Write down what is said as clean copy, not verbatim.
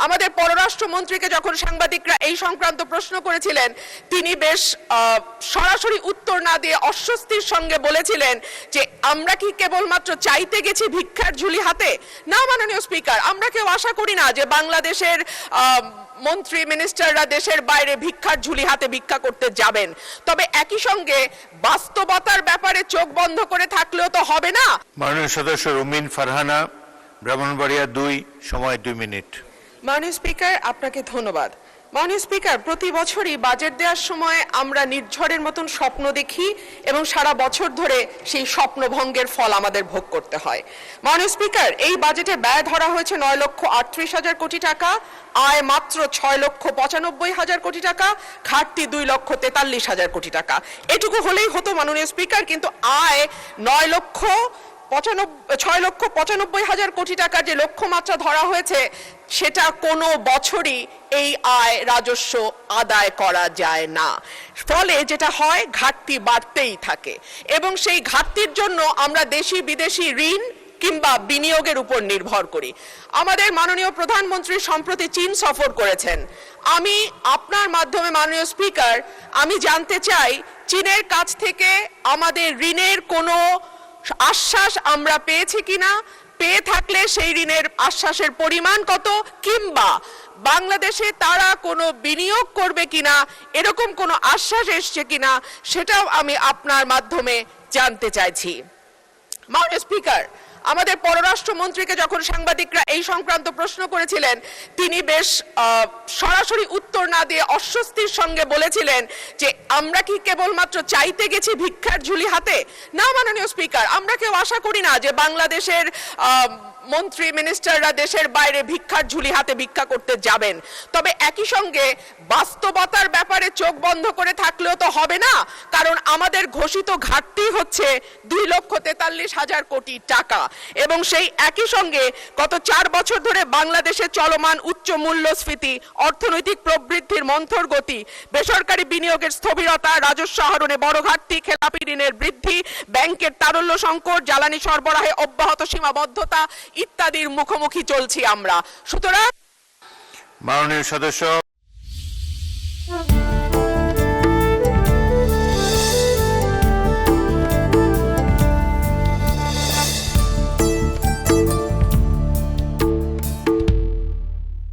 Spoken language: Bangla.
আমাদের পররাষ্ট্রমন্ত্রীকে যখন সাংবাদিকরা এই সংক্রান্ত প্রশ্ন করেছিলেন, তিনি বেশ সরাসরি উত্তর না দিয়ে অস্বস্তির সঙ্গে বলেছিলেন যে আমরা কি কেবলমাত্র চাইতে গেছি ভিক্ষার ঝুলি হাতে? না মাননীয় স্পিকার, আমরা কেউ আশা করি না যে বাংলাদেশের মন্ত্রী মিনিস্টাররা দেশের বাইরে ভিক্ষার ঝুলি হাতে ভিক্ষা করতে যাবেন। তবে একই সঙ্গে বাস্তবতার ব্যাপারে চোখ বন্ধ করে থাকলেও তো হবে না। মাননীয় সদস্য রুমিন ফারহানা, ব্রাহ্মণবাড়িয়া 2, সময় 2 মিনিট। মাননীয় স্পিকার, আপনাকে ধন্যবাদ। মাননীয় স্পিকার, প্রতি বছরই বাজেট দেওয়ার সময় আমরা নির্ঝরের মতন স্বপ্ন দেখি এবং সারা বছর ধরে সেই স্বপ্নভঙ্গের ফল আমাদের ভোগ করতে হয়। মাননীয় স্পিকার, এই বাজেটে ব্যয় ধরা হয়েছে 9,38,000 কোটি টাকা, আয় মাত্র 6,95,000 কোটি টাকা, ঘাটতি 2,43,000 কোটি টাকা। এটুকু হলেই হতো মাননীয় স্পিকার, কিন্তু আয় 6,95,000 কোটি টাকার যে লক্ষ্যমাত্রা ধরা হয়েছে সেটা কোনো বছরই এই আয় রাজস্ব আদায় করা যায় না। ফলে যেটা হয়, ঘাটতি বাড়তেই থাকে এবং সেই ঘাটতির জন্য আমরা দেশি বিদেশি ঋণ কিংবা বিনিয়োগের উপর নির্ভর করি। আমাদের মাননীয় প্রধানমন্ত্রী সম্প্রতি চীন সফর করেছেন। আমি আপনার মাধ্যমে মাননীয় স্পিকার, আমি জানতে চাই চীনের কাছ থেকে আমাদের ঋণের কোনো আশ্বাস আমরা পেয়েছি কিনা, পেয়ে থাকলে সেই ঋণের আশ্বাসের পরিমাণ কত, কিংবা বাংলাদেশে তারা কোনো বিনিয়োগ করবে কিনা এরকম কোনো আশ্বাস এসছে কিনা সেটাও আমি আপনার মাধ্যমে জানতে চাইছি। মাননীয় স্পিকার, আমাদের পররাষ্ট্রমন্ত্রীকে যখন সাংবাদিকরা এই সংক্রান্ত প্রশ্ন করেছিলেন, তিনি বেশ সরাসরি উত্তর না দিয়ে অস্বস্তির সঙ্গে বলেছিলেন যে আমরা কি কেবলমাত্র চাইতে গেছি ভিক্ষার ঝুলি হাতে? না মাননীয় স্পিকার, আমরা কেউ আশা করি না যে বাংলাদেশের মন্ত্রী মিনিস্টাররা দেশের বাইরে ভিক্ষার ঝুলি হাতে ভিক্ষা করতে যাবেন। তবে একই সঙ্গে বাস্তবতার ব্যাপারে চোখ বন্ধ করে থাকলেও তো হবে না, কারণ আমাদের ঘোষিত ঘাটতি হচ্ছে 2,43,000 কোটি টাকা এবং সেই একই সঙ্গে গত 4 বছর ধরে বাংলাদেশে চলমান উচ্চ মূল্যস্ফীতি, অর্থনৈতিক প্রবৃদ্ধির মন্থর গতি, বেসরকারি বিনিয়োগের স্থবিরতা, রাজস্ব আহরণে বড় ঘাটতি, খেলাপি ঋণের বৃদ্ধি, ব্যাংকের তারল্য সংকট, জ্বালানি সরবরাহে অব্যাহত সীমাবদ্ধতা ইত্যাদির মুখোমুখি চলছি আমরা। সুতরাং মাননীয় সদস্য